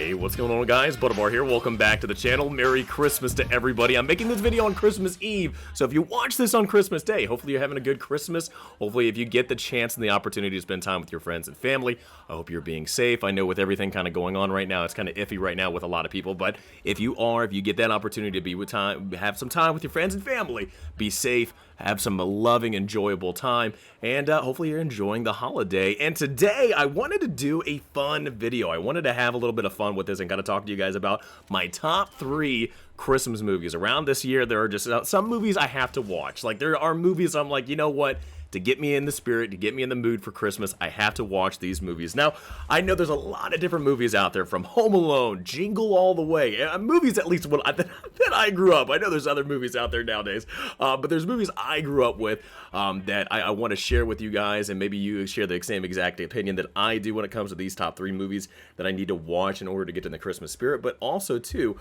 Hey, what's going on, guys? Butterbar here. Welcome back to the channel. Merry Christmas to everybody. I'm making this video on Christmas Eve, so if you watch this on Christmas Day, hopefully you're having a good Christmas. Hopefully if you get the chance and the opportunity to spend time with your friends and family, I hope you're being safe. I know with everything kind of going on right now, it's kind of iffy right now with a lot of people, but if you get that opportunity to be with time, have some time with your friends and family, be safe, have some loving, enjoyable time, and hopefully you're enjoying the holiday. And today, I wanted to do a fun video. I wanted to have a little bit of fun with this and kind of talk to you guys about my top 3 Christmas movies. Around this year, there are just some movies I have to watch. Like, there are movies I'm like, you know what? To get me in the spirit, to get me in the mood for Christmas, I have to watch these movies. Now, I know there's a lot of different movies out there, from Home Alone, Jingle All the Way, movies at least that I grew up. I know there's other movies out there nowadays, but there's movies I grew up with that I want to share with you guys, and maybe you share the same exact opinion that I do when it comes to these top 3 movies that I need to watch in order to get in the Christmas spirit. But also, too,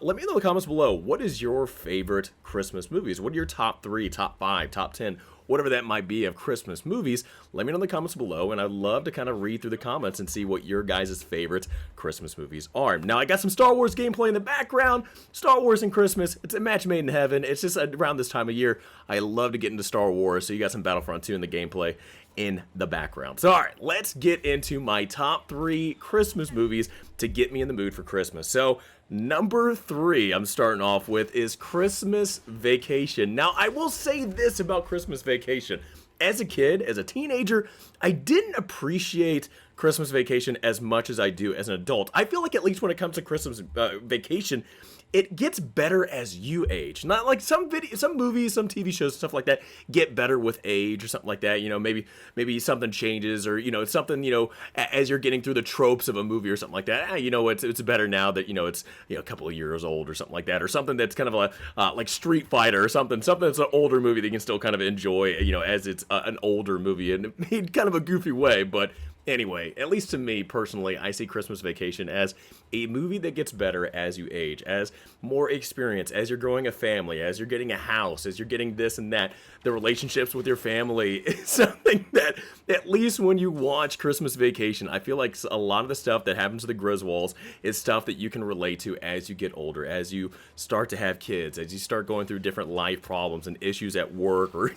let me know in the comments below, what is your favorite Christmas movies? What are your top 3, top 5, top 10, whatever that might be of Christmas movies? Let me know in the comments below, and I'd love to kind of read through the comments and see what your guys' favorite Christmas movies are. Now, I got some Star Wars gameplay in the background. Star Wars and Christmas, it's a match made in heaven. It's just around this time of year, I love to get into Star Wars, so you got some Battlefront 2 in the gameplay in the background. So, alright, let's get into my top 3 Christmas movies to get me in the mood for Christmas. So, number 3 I'm starting off with is Christmas Vacation. Now, I will say this about Christmas Vacation. As a kid, as a teenager, I didn't appreciate Christmas Vacation as much as I do as an adult. I feel like at least when it comes to Christmas Vacation, it gets better as you age. Not like some movies, some TV shows, stuff like that get better with age or something like that. You know, maybe something changes, or you know, it's something, you know, as you're getting through the tropes of a movie or something like that. You know, it's better now that, you know, it's, you know, a couple of years old or something like that, or something that's kind of a like Street Fighter or something that's an older movie that you can still kind of enjoy, you know, as it's an older movie and made kind of a goofy way, but. Anyway, at least to me personally, I see Christmas Vacation as a movie that gets better as you age, as more experience, as you're growing a family, as you're getting a house, as you're getting this and that. The relationships with your family is something that, at least when you watch Christmas Vacation, I feel like a lot of the stuff that happens to the Griswolds is stuff that you can relate to as you get older, as you start to have kids, as you start going through different life problems and issues at work, or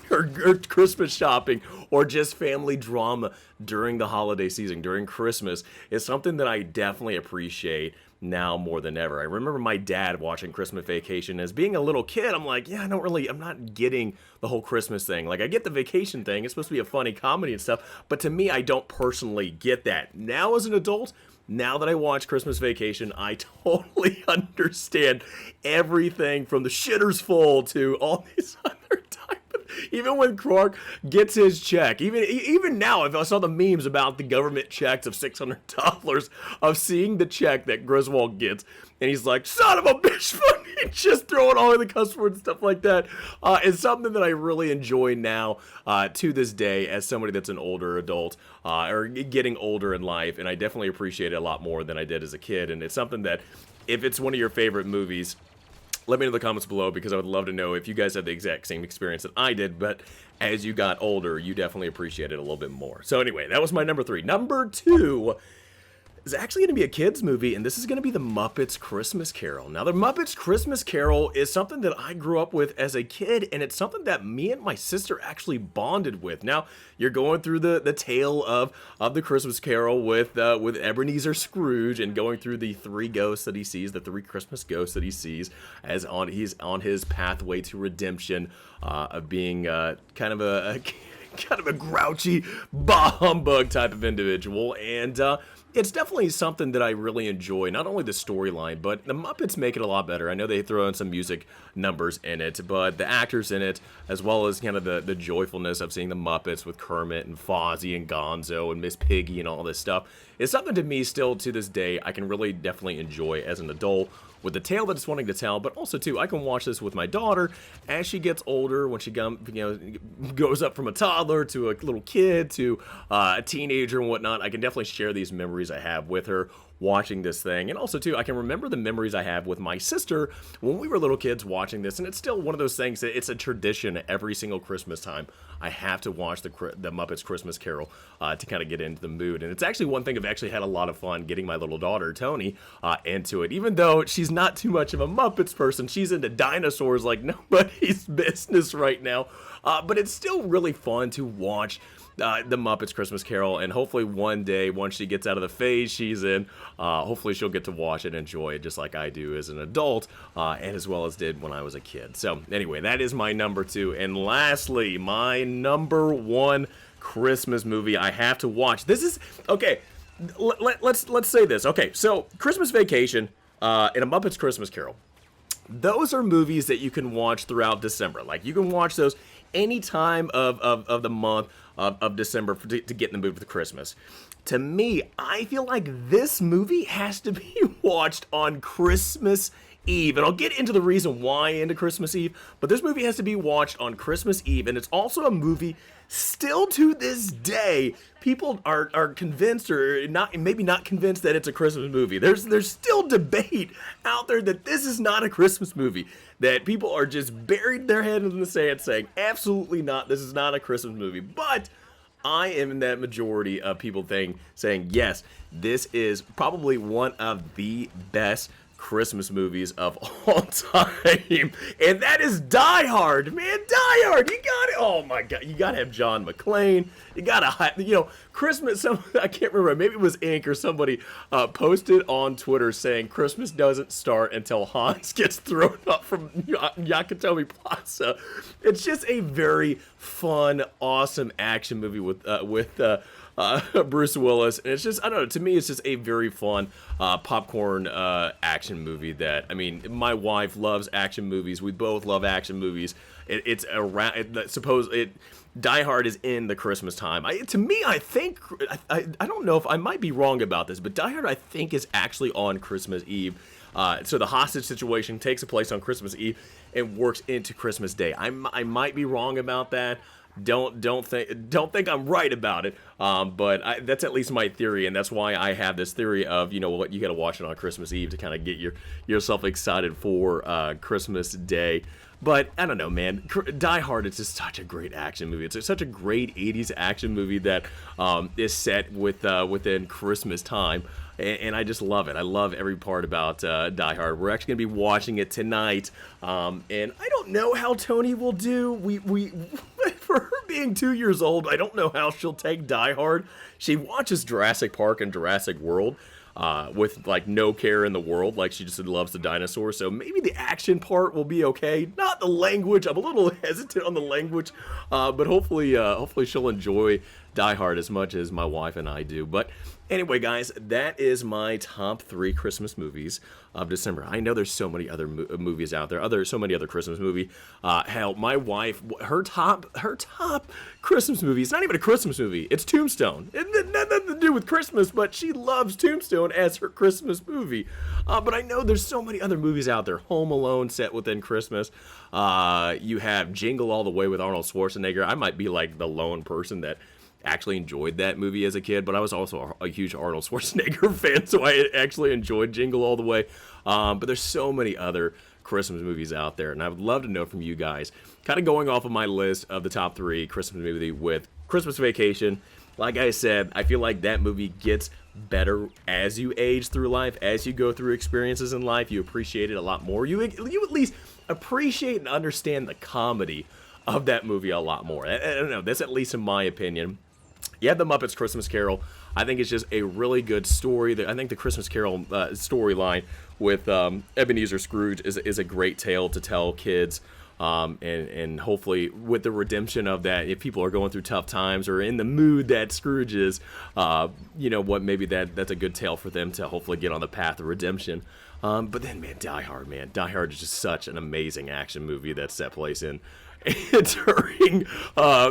Christmas shopping, or just family drama during the holiday season, during Christmas, is something that I definitely appreciate now more than ever. I remember my dad watching Christmas Vacation. As being a little kid, I'm like, yeah, I'm not getting the whole Christmas thing. Like, I get the vacation thing, it's supposed to be a funny comedy and stuff, but to me, I don't personally get that. Now as an adult, now that I watch Christmas Vacation, I totally understand everything from the shitters full to all these other types. Even when Clark gets his check, even now, if I saw the memes about the government checks of $600, of seeing the check that Griswold gets, and he's like, son of a bitch, fucking just throwing all of the cuss words and stuff like that, is something that I really enjoy now, to this day, as somebody that's an older adult, or getting older in life, and I definitely appreciate it a lot more than I did as a kid. And it's something that, if it's one of your favorite movies, let me know in the comments below, because I would love to know if you guys have the exact same experience that I did, but as you got older, you definitely appreciate it a little bit more. So anyway, that was my number 3. Number 2 is actually going to be a kid's movie, and this is going to be the Muppets Christmas Carol. Now, the Muppets Christmas Carol is something that I grew up with as a kid, and it's something that me and my sister actually bonded with. Now, you're going through the tale of the Christmas Carol with Ebenezer Scrooge, and going through the 3 ghosts that he sees, the 3 Christmas ghosts that he sees, as he's on his pathway to redemption, of being kind of a grouchy, bah humbug type of individual, and it's definitely something that I really enjoy. Not only the storyline, but the Muppets make it a lot better. I know they throw in some music numbers in it, but the actors in it, as well as kind of the joyfulness of seeing the Muppets with Kermit and Fozzie and Gonzo and Miss Piggy and all this stuff, is something to me still to this day I can really definitely enjoy as an adult, with the tale that it's wanting to tell. But also too, I can watch this with my daughter as she gets older, when she goes up from a toddler to a little kid to a teenager and whatnot. I can definitely share these memories I have with her watching this thing. And also, too, I can remember the memories I have with my sister when we were little kids watching this. And it's still one of those things that it's a tradition every single Christmas time. I have to watch the Muppets Christmas Carol to kind of get into the mood. And it's actually one thing I've actually had a lot of fun getting my little daughter, Tony, into it. Even though she's not too much of a Muppets person, she's into dinosaurs like nobody's business right now. But it's still really fun to watch the Muppets Christmas Carol, and hopefully one day, once she gets out of the phase she's in, hopefully she'll get to watch it and enjoy it just like I do as an adult, and as well as did when I was a kid. So anyway, that is my number 2. And lastly, my number 1 Christmas movie I have to watch. This is, okay, let's say this. Okay, so Christmas Vacation and A Muppets Christmas Carol. Those are movies that you can watch throughout December. Like, you can watch those any time of the month of December to get in the mood for Christmas. To me, I feel like this movie has to be watched on Christmas Eve. And I'll get into the reason why into Christmas Eve, but this movie has to be watched on Christmas Eve. And it's also a movie still to this day, people are convinced, or not, maybe not convinced, that it's a Christmas movie. There's still debate out there that this is not a Christmas movie, that people are just buried their head in the sand saying, absolutely not, this is not a Christmas movie. But I am in that majority of people saying, yes, this is probably one of the best Christmas movies of all time, and that is Die Hard, man. Die Hard, you got it. Oh my God, you gotta have John McClane. You gotta, Christmas. I can't remember. Maybe it was Ink or somebody posted on Twitter saying Christmas doesn't start until Hans gets thrown up from Nakatomi Plaza. It's just a very fun, awesome action movie with Bruce Willis, and it's just, I don't know, to me it's just a very fun popcorn action movie that, I mean, my wife loves action movies, we both love action movies. It's around, Die Hard is in the Christmas time. To me, I think, I don't know if I might be wrong about this, but Die Hard, I think, is actually on Christmas Eve. So the hostage situation takes place on Christmas Eve and works into Christmas Day. I might be wrong about that. Don't think I'm right about it, but that's at least my theory, and that's why I have this theory of, you gotta watch it on Christmas Eve to kind of get yourself excited for Christmas Day. But I don't know, man. Die Hard is just such a great action movie. It's such a great 80s action movie that is set within Christmas time. And I just love it. I love every part about Die Hard. We're actually going to be watching it tonight. And I don't know how Tony will do. We for her being 2 years old, I don't know how she'll take Die Hard. She watches Jurassic Park and Jurassic World with like no care in the world. Like, she just loves the dinosaurs. So maybe the action part will be okay. Not the language. I'm a little hesitant on the language. But hopefully she'll enjoy Die Hard as much as my wife and I do. But anyway, guys, that is my top 3 Christmas movies of December. I know there's so many other movies out there, so many other Christmas movie. Hell, my wife, her top Christmas movie, it's not even a Christmas movie, it's Tombstone. It had nothing to do with Christmas, but she loves Tombstone as her Christmas movie. But I know there's so many other movies out there. Home Alone set within Christmas. You have Jingle All the Way with Arnold Schwarzenegger. I might be like the lone person that actually enjoyed that movie as a kid, but I was also a huge Arnold Schwarzenegger fan, so I actually enjoyed Jingle All the Way. But there's so many other Christmas movies out there, and I would love to know from you guys, kind of going off of my list of the top 3 Christmas movie with Christmas Vacation. Like I said, I feel like that movie gets better as you age through life, as you go through experiences in life. You appreciate it a lot more. You at least appreciate and understand the comedy of that movie a lot more. I don't know, that's at least in my opinion. You have the Muppets Christmas Carol. I think it's just a really good story. I think the Christmas Carol storyline with Ebenezer Scrooge is a great tale to tell kids. And hopefully with the redemption of that, if people are going through tough times or in the mood that Scrooge is, maybe that's a good tale for them to hopefully get on the path of redemption. But then, man, Die Hard is just such an amazing action movie that's set place in during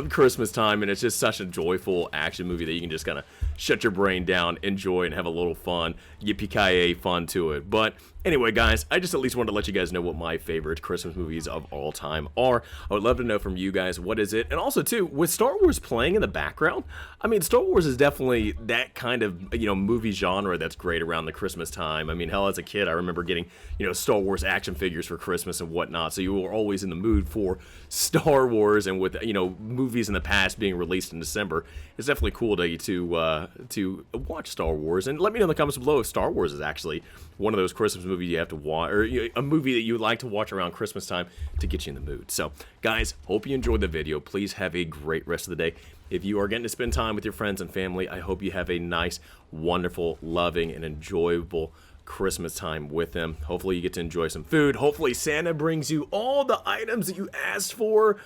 Christmas time, and it's just such a joyful action movie that you can just kind of shut your brain down, enjoy, and have a little fun. Yippee-ki-yay fun to it. But anyway, guys, I just at least wanted to let you guys know what my favorite Christmas movies of all time are. I would love to know from you guys, what is it? And also, too, with Star Wars playing in the background, I mean, Star Wars is definitely that kind of, movie genre that's great around the Christmas time. I mean, hell, as a kid, I remember getting, Star Wars action figures for Christmas and whatnot, so you were always in the mood for Star Wars, and with, movies in the past being released in December, it's definitely cool to watch Star Wars. And let me know in the comments below if Star Wars is actually one of those Christmas movies you have to watch, or a movie that you would like to watch around Christmas time to get you in the mood. So, guys, hope you enjoyed the video. Please have a great rest of the day. If you are getting to spend time with your friends and family, I hope you have a nice, wonderful, loving, and enjoyable Christmas time with them. Hopefully you get to enjoy some food. Hopefully Santa brings you all the items that you asked for.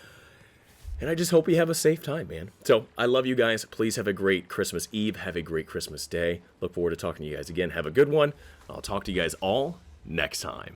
And I just hope you have a safe time, man. So, I love you guys. Please have a great Christmas Eve. Have a great Christmas day. Look forward to talking to you guys again. Have a good one. I'll talk to you guys all next time.